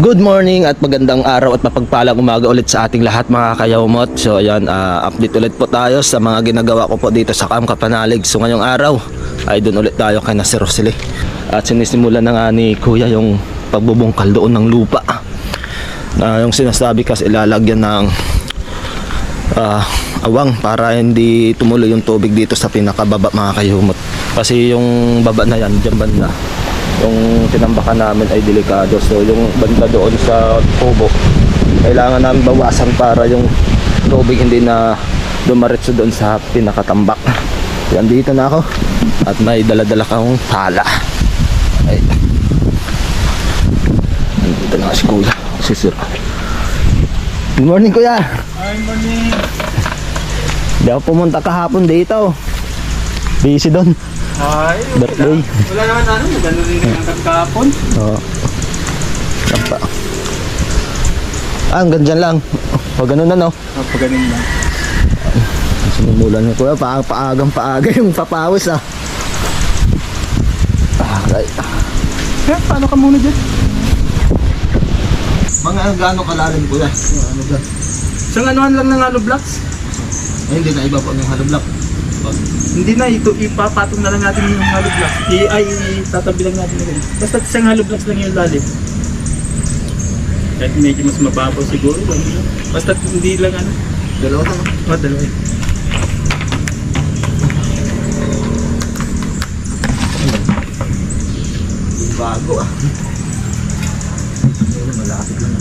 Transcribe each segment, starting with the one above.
Good morning at magandang araw at mapagpalang umaga ulit sa ating lahat mga kayawmot. So ayan, update ulit po tayo sa mga ginagawa ko po dito sa Camp Kapanalig. So ngayong araw ay doon ulit tayo kay Sir Rosely. At sinisimulan na nga ni Kuya yung pagbubungkal doon ng lupa. Yung sinasabi kasi ilalagyan ng awang para hindi tumuloy yung tubig dito sa pinakababa mga kayawmot. Kasi yung baba na yan, dyan banda, yung tinambakan namin ay delikado. So yung banda doon sa kubo kailangan namin bawasan para yung tubig hindi na dumaretso doon sa pinakatambak. Yan, dito na ako at may dala-dala kang pala. Ay, dito na si Kuya, si Sir. Good morning Kuya. Good morning. Hindi ako pumunta kahapon dito, busy doon. Ay, Birthday. wala naman ano, gano'n rin ang kagkapon. Oo. Sampa. Hanggang dyan lang. O ganun na no. Pag ganun lang. Sinumulan ni Kuya, paagang-paaga yung papawis Alright. Eh, paano ka muna dyan? Mga gaano kalalim Kuya? Ano dyan? Isang anuhan lang ng hollow blocks? Ay, hindi na iba po ng hollow block. Hindi na, ito ipapatong na lang natin yung hollow blocks. Tatabi lang natin na rin. Basta isang hollow blocks lang yung lalim. Kahit medyo mas mababaw siguro. Basta hindi lang ano. Dalawa na no? O, dalawa. Bago malapit lang.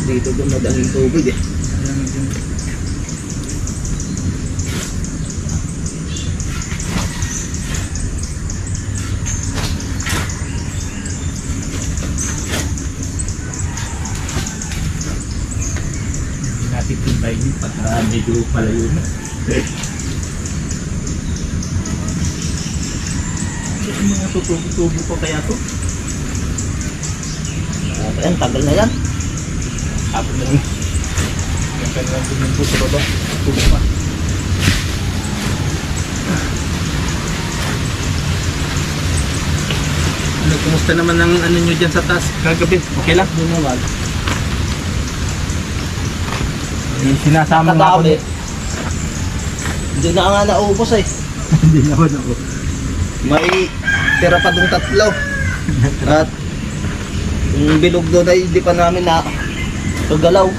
Dito doon madaling tubig Natin timbay din para medyo palayo na. Yung mga tutubo pa kaya to? Ayan, tagal na yan. Hapon na rin. Yung kanilang tumimpo sa baba. Tubo pa. Ano, kumusta naman ang ano nyo dyan sa taas? Kagabi, okay lang? Doon naman. Sinasama nga ako. Hindi na nga naubos Hindi naman ako. May tira pa doon 3. At yung bilog doon ay hindi pa namin na kagalaw.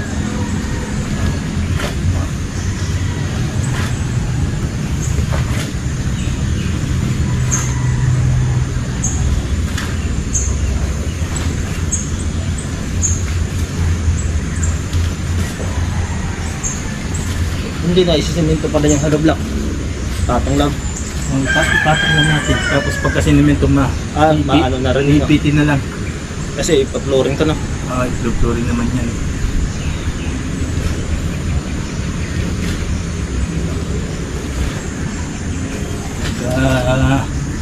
Hindi na isisimento pa rin yung hollow block. Tatong lang. Ipatong lang natin. Tapos pagka sinimento Maano na rin yun. ipitin na lang. Kasi ipa-flooring to na. I-flooring naman yan.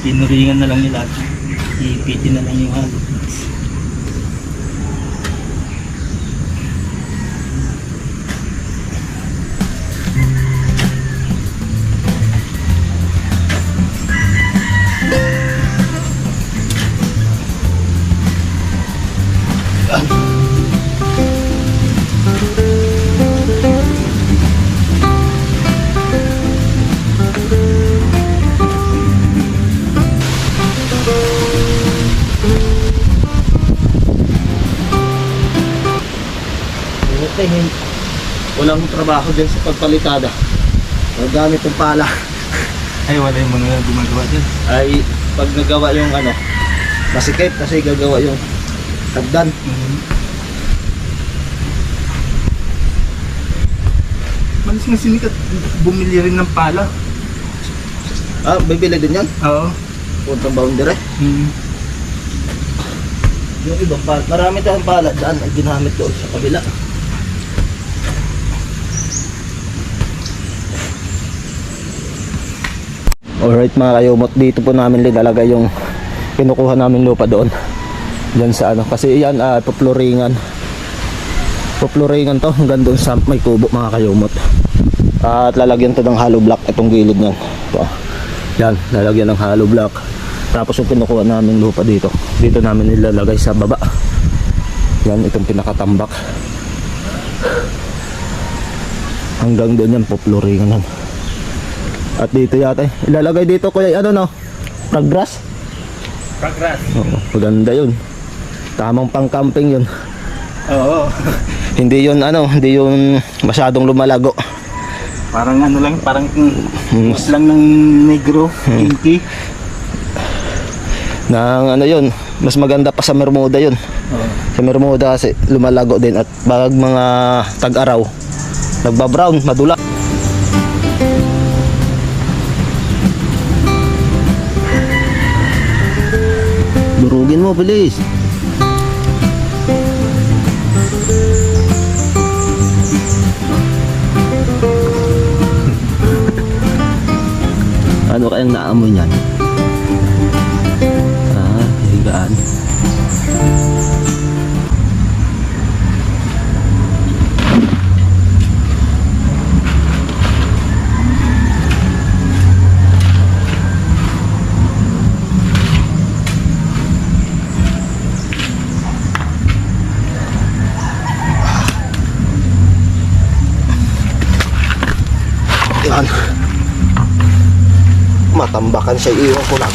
Pinuringan na lang nila. Ipitin na lang yung hollow blocks. Walang trabaho din sa pagpalitada. Gamit yung pala. Ay, wala yung mga gumagawa dyan. Ay pag nagawa yung masikip kasi gagawa yung tagdan. Malis nga sinikat, bumili rin ng pala. Bibili din yan. Oo. Puntang boundary. Yung ibang pala, marami tayong pala dyan ay ginamit doon sa kabila. Alright mga kayumot, dito po namin linalagay yung kinukuha namin lupa doon. Diyan sa kasi yan pupluringan to hanggang doon sa may kubo mga kayumot. At lalagyan to ng hollow block itong gilid niyan. Ito. Yan, lalagyan ng hollow block. Tapos yung kinukuha namin lupa dito, dito namin ilalagay sa baba. Yan, itong pinakatambak. Hanggang doon yan, popluringan yan. At dito yata, ilalagay dito kuya, ano no? Praggrass? Progress. Oo, maganda yun. Tamang pang camping yun. Oo. Hindi yun ano, hindi yun masyadong lumalago. Parang ano lang, parang mas lang ng negro, inky. Nang ano yun, mas maganda pa sa Bermuda yun. Oo. Sa Bermuda kasi lumalago din at pag mga tag-araw, nagbabrown, madula. Durugin mo, bilis. Ano kayang naamoy niyan? Higaan. Yan. Matambakan siya, iwan ko lang.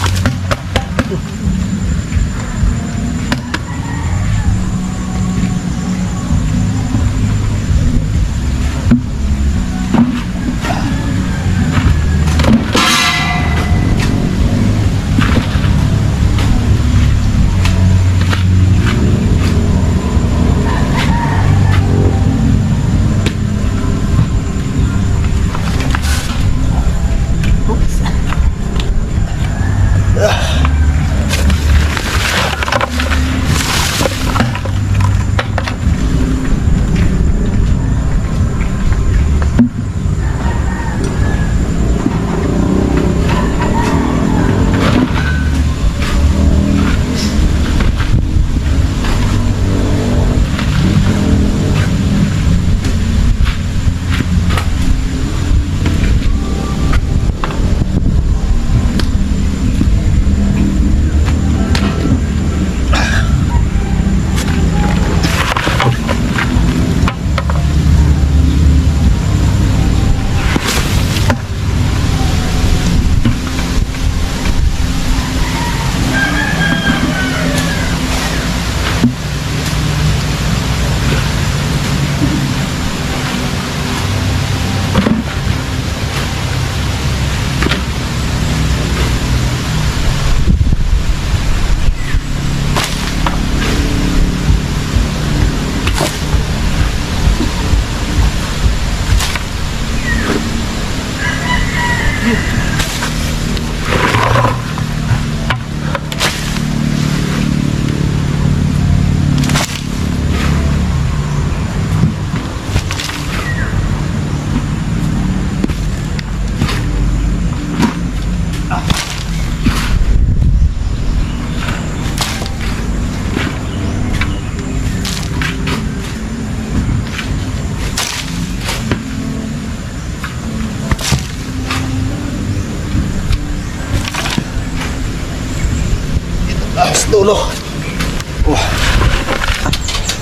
Dulo.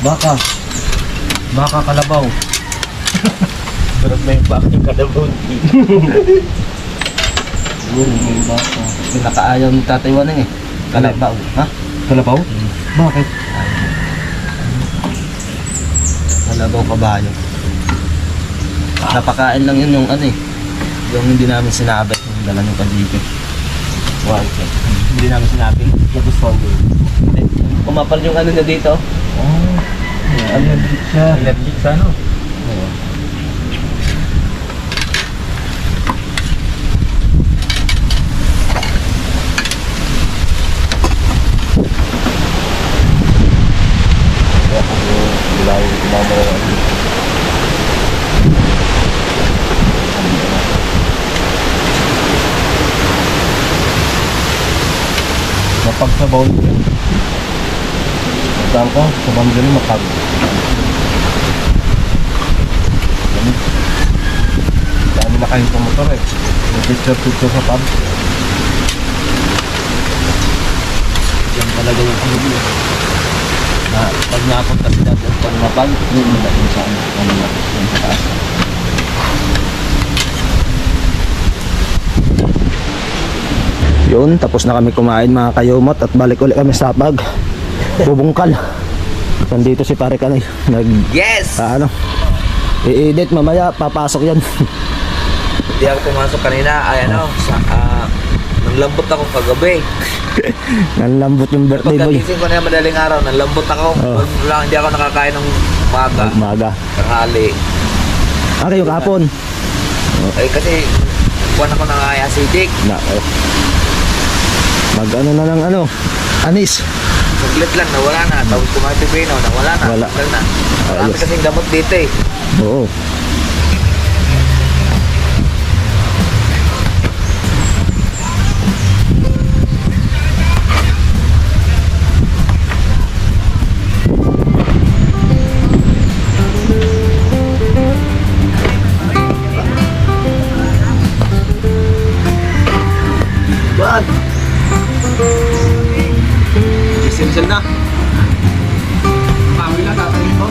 Baka. Baka kalabaw. Parang may bakang kalabaw. May baka. Pinakaayaw ni Tatay Waneng eh. Kalabaw. Ha? Kalabaw? Bakit? Kalabaw kabayo. Napakain lang yun yung ano eh. Yung hindi namin sinabi. Yung dala ng pandikit. Wow. Hindi namin sinabi. Nagustuhan mo. Hindi. Kumapal yung ano na dito. Oh. Allergic siya. Allergic sa ano? Oo. Mapagsabaw niya. Magdaan ko, sa bandari mapag. Dami na kayo sa motor eh. May picture sa pub. talaga yung ano na pag napunta sila at pag napag, yung malaking sa ano na sa taas. Yun, tapos na kami kumain mga kayumot at balik ulit kami sa pag bubungkal. Nandito si pare Kanay Yes! i-edit mamaya, papasok yan. Hindi ako pumasok kanina, ay nanlambot ako kagabi. Nanlambot yung birthday boy. Pagkagising ko na yung madaling araw, nanlambot ako. Oh. Hindi ako nakakain ng umaga, Umaga. tanghali. Kayo kahapon. Kasi buwan ako ng acidic. Mag ano na ng anis. Saglit lang, nawala na. Tapos kumain pipino, nawala na. Wala. Tagal na. Marami Ayos. kasing gamot dito eh. Oo. Buwan! Gisimsil na. Pawi lang tatangin mo.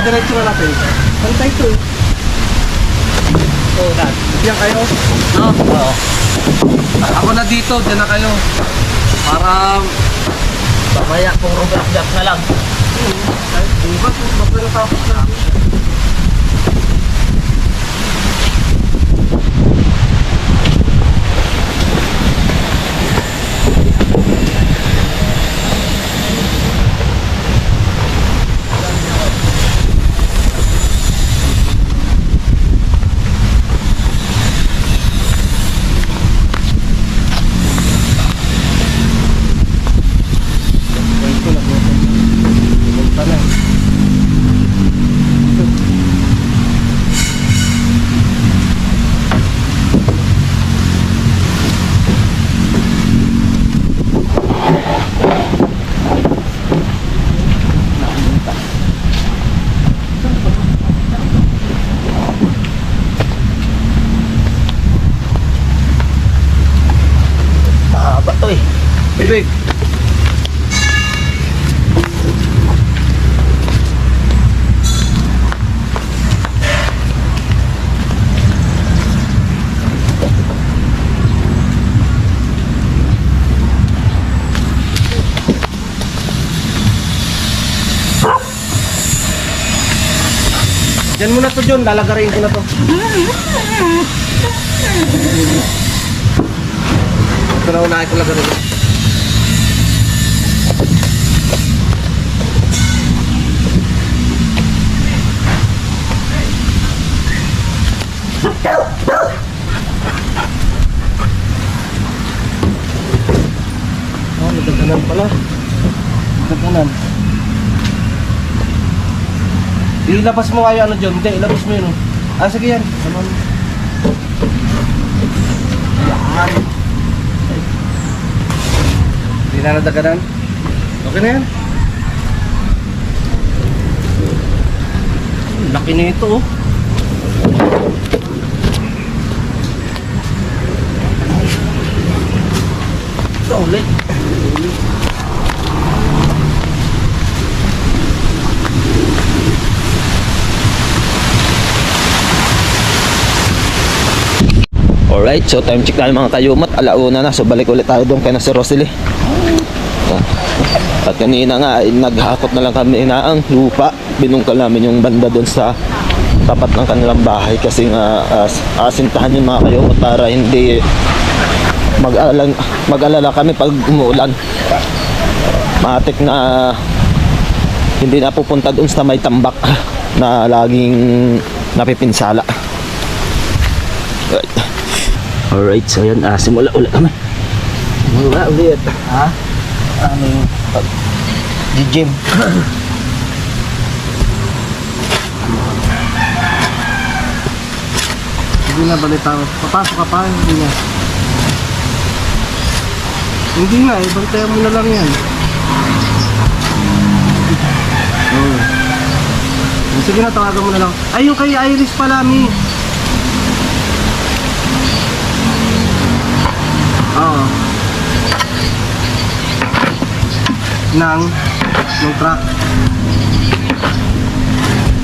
diretso na natin. Pantay to eh. Oo, dad. Diyan kayo? No? Oo. Ako na dito, diyan na kayo. Para Mamaya kung rugak-gak na lang. kahit bukas, mas natapos na. Mahaba to eh. Bibig. Diyan mo na to, John. Lalagarin ko na to. Ito na unahin ko lagarin. Oh, nagdaganan pala. Nagdaganan. Ilabas mo kayo ano John? Hindi, ilabas mo yun. Ah, sige yan. Saman. Yan. Hindi na nadaganan. Okay na yan. Laki na ito oh. Ito ulit. Alright, so time check tayo mga kayumot. Alauna na, so balik ulit tayo doon kay na si Rosalie. At kanina nga, naghakot na lang kami na ang lupa. Binungkal namin yung banda doon sa tapat ng kanilang bahay kasi nga asintahan yung mga kayumot para hindi mag-alala kami pag umuulan. Matik na hindi na pupunta doon sa may tambak na laging napipinsala. Right. Alright, so yan, simula ulit kami. Simula ulit. Ha? Ano yung pag-gym? Hindi na balita. Papasok ka pa, hindi na. Hindi nga, bantayan mo na lang yan. Oh. Sige na, tawagan mo na lang. Ay, yung kay Iris pala, Mi. Oo. Ng truck.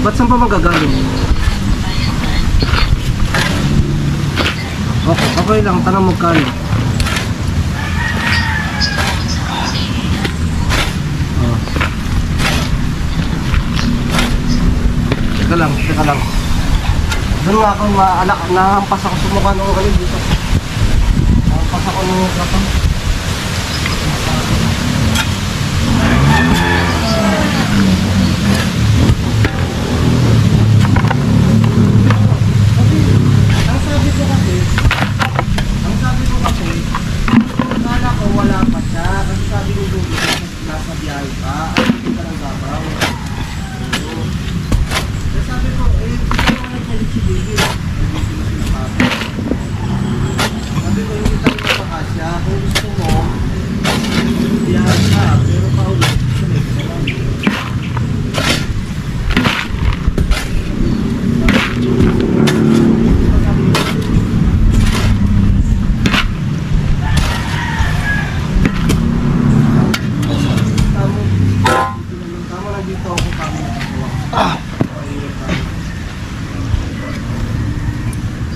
Ba't saan pa magagaling? Okay lang, tanong mo kano. Teka lang. Doon nga ako nahampas ako sa mukha nung kayo dito. Nahampas ako nung kapang. Ang sabi ko kasi, akala ko wala pa siya. Kasi sabi ko doon, nasa biyahe pa. Ay, hindi ka lang babaw. Sabi ko, hindi ko nagpalit si Baby. Sabi ko, hindi tayo napakasya. Kung gusto mo, biyahe ka, pero paulit. Tama na dito ako kami nakakuha.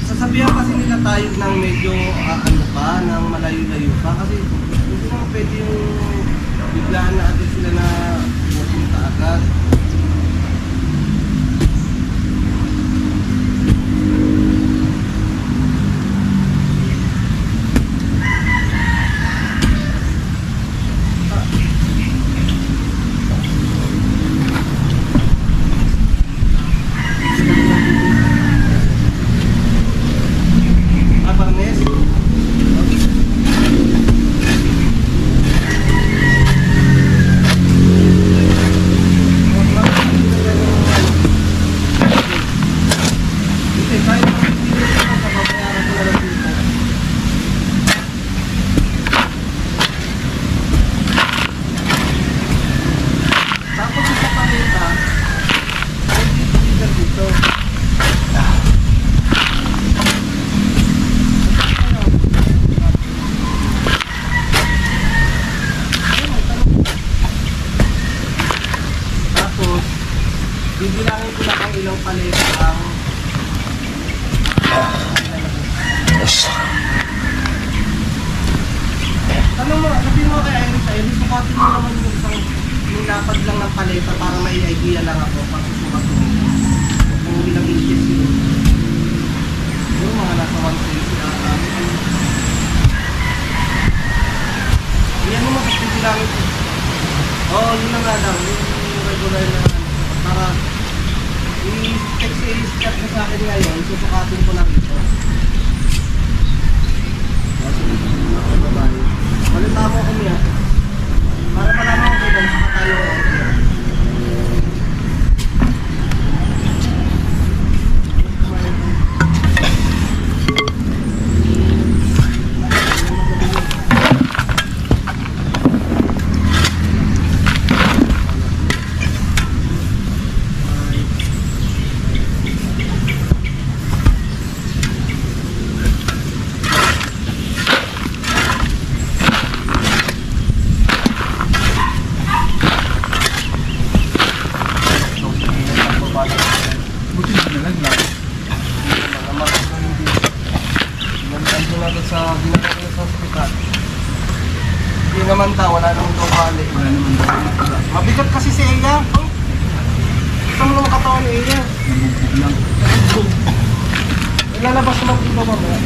Sasabihan kasi nila tayo ng medyo ng malayo-layo pa kasi hindi naman pwede yung biglaan na agad sila na pupunta agad. Bibilangin ko na kung ilang paleta ang tanong mo, sabihin mo kay Iris, sukatin mo naman yung isang lapad lang ng paleta para may idea lang ako pag susukat ko. Kung ilang yes yun. Yung mga nasa 120 na yan mo mag-50 lang ito. Oo, yun na nga lang. Yung regular na para i-text mo sa akin ngayon, susukatin ko na rito. Balita mo ako niya. Para malaman ko kung saka tayo. Sa ginagawa sa hospital. Hindi naman daw, wala naman daw bali. Wala naman daw. Mabigat kasi si Eya. Oh. Saan mo naman katawan ni Eya? Nabugbog lang. Ilalabas naman dito mamaya.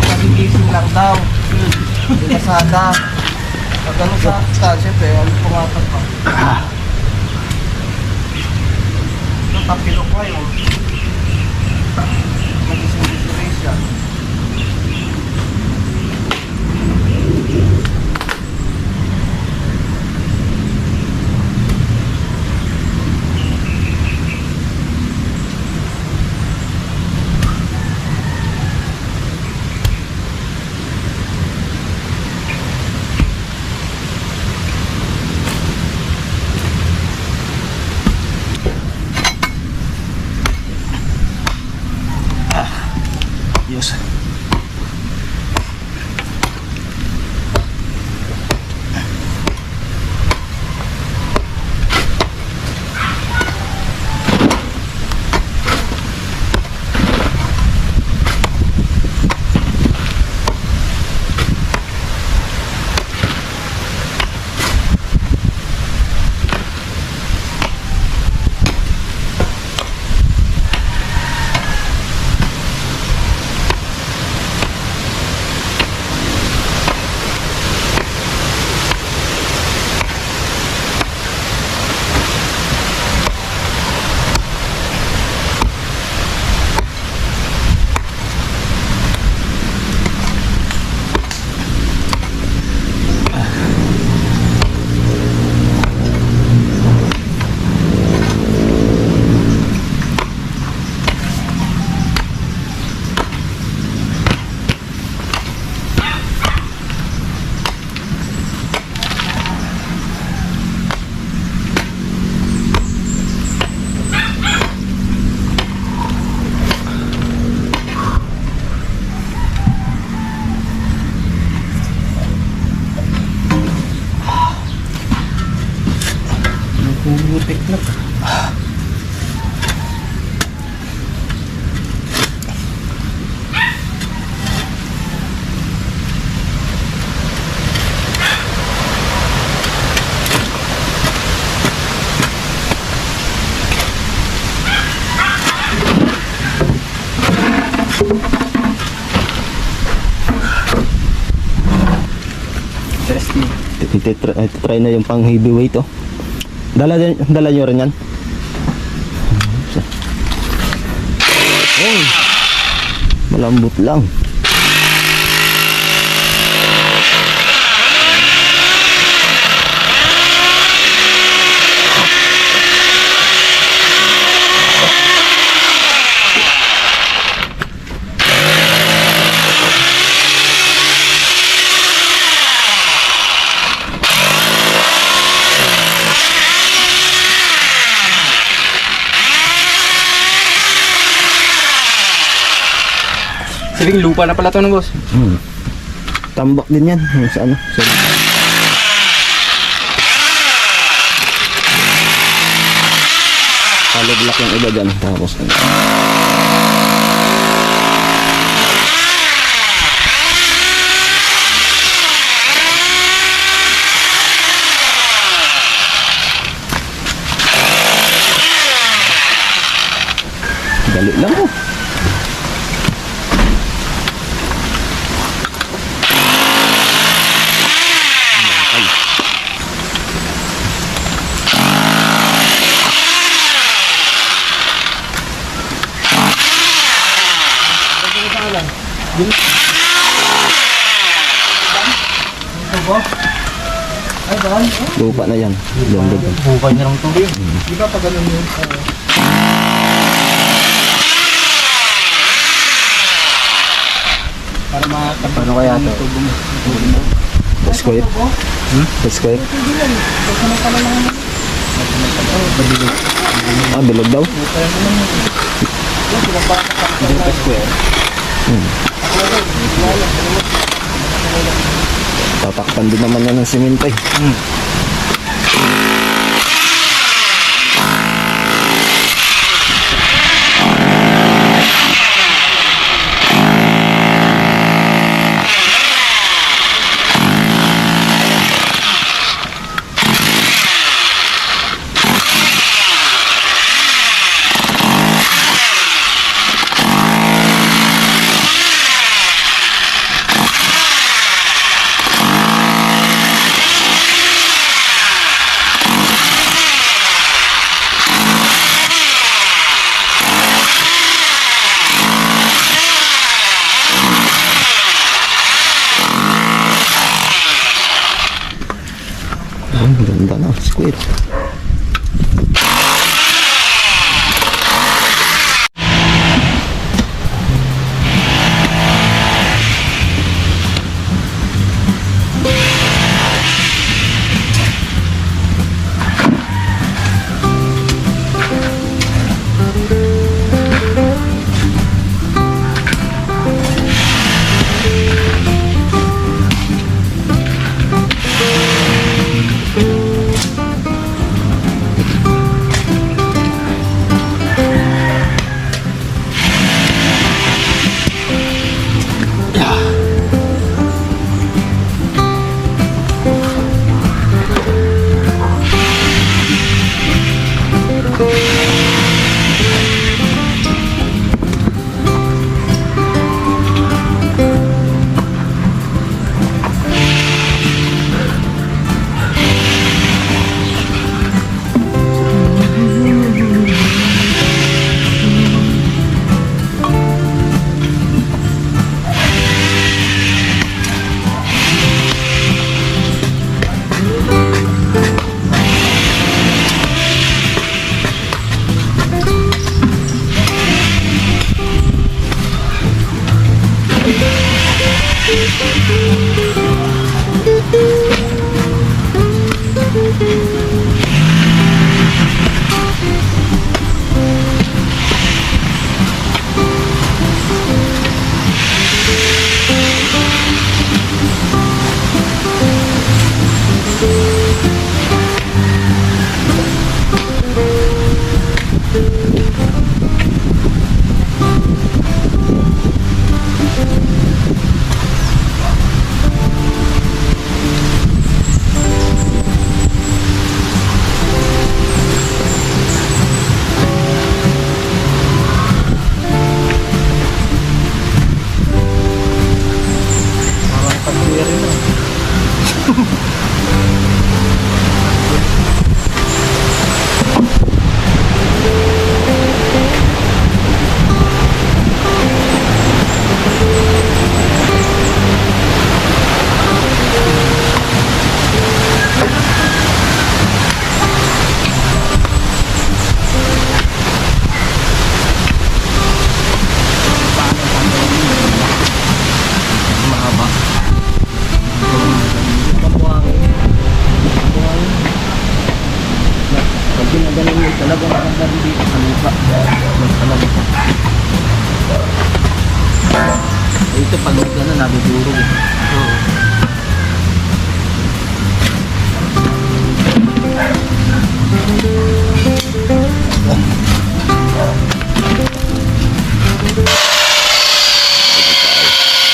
Nagigising lang daw. Hindi kasada. Pag ano sa hospital, siyempre, ano pumatak pa. Tapilok ngayon. Mag-ising siya. Diyos. Butik na. Testing. Try na yung pang heavyweight oh. Dala nyo rin yan. Oh, malambot lang. Sabing lupa na pala ito ng boss. Tambak din yan. Yung sa ano. Hollow block yung iba dyan. Tapos ano. Dali lang oh. Lupa na yan. Bukay niya lang to. Di ba pag ganun yun? Para makapag... Ano kaya to? Square? Square? Ah, bilog daw? Tatakpan din naman yan ng simento eh. Ang ganda na, squid. Talagang maganda rin dito sa lupa. Mas talaga pa. Ito pag gano'n, nabudurog eh. Oo.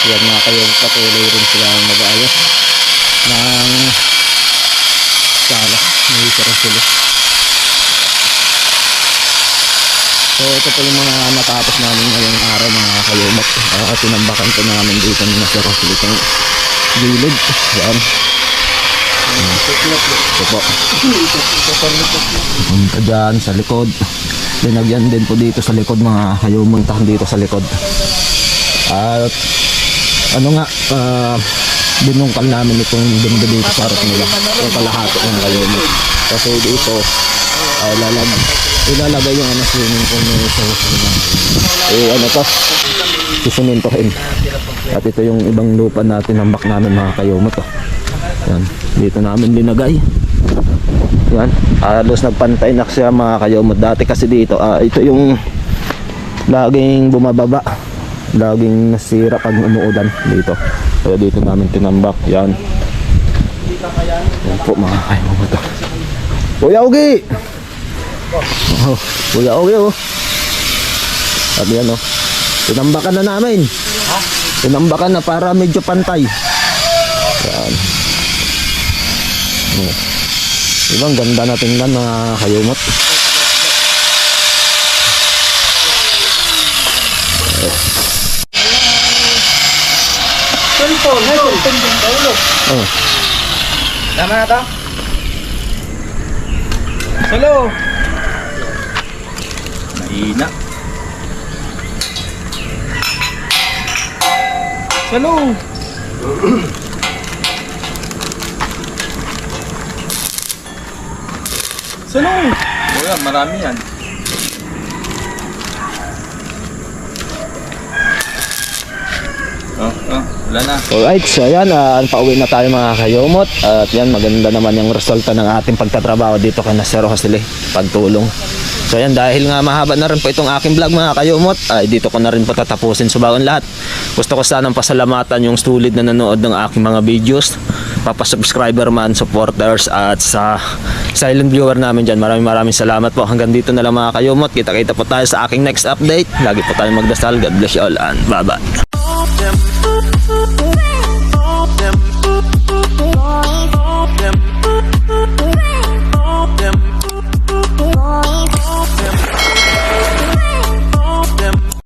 Yan nga kayo, patuloy rin sila mag-aayos ng sala. May sarang sila. So ito po yung mga natapos namin ngayong araw mga kayumot. Tinambakan po namin dito ni Master Rosel itong gilid. Yan. Ito po. Punta dyan sa likod. Linagyan din po dito sa likod mga kayumot. Dito sa likod. At ano nga, binungkal namin itong ganda dito para sa nila. Yung kalahati ng kayumot. Kasi dito ilalagay yung swimming pool nyo sa sisimintohin. At ito yung ibang lupa natin ng bak namin mga kayumot. Yan, dito namin linagay. Yan, halos nagpantay na siya mga kayumot. Dati kasi dito, ito yung laging bumababa, laging nasira pag umuulan dito. Kaya dito namin tinambak. Yan, yan po mga kayumot. Kuya Ugi! Oh, Kuya Ugi oh. At yan oh, tinambakan na namin. Tinambakan na para medyo pantay. Yan. Oh. Ibang ganda na tingnan mga kayumot. Oh. Tama na to? Hello! Mahina. Hello! Salong! O yan, marami yan. Wala na. Alright, so ayan, pauwi na tayo mga kayumot. At yan, maganda naman yung resulta ng ating pagtatrabaho dito kay Master Rosel, pagtulong. So ayan, dahil nga mahaba na rin po itong aking vlog mga kayumot, ay dito ko na rin po tatapusin. So bago lahat, gusto ko sanang pasalamatan yung solid na nanood ng aking mga videos, papasubscriber man, supporters, at sa silent viewer namin dyan. Maraming salamat po. Hanggang dito na lang mga kayumot. Kita-kita po tayo sa aking next update. Lagi po tayo magdasal. God bless you all and bye-bye.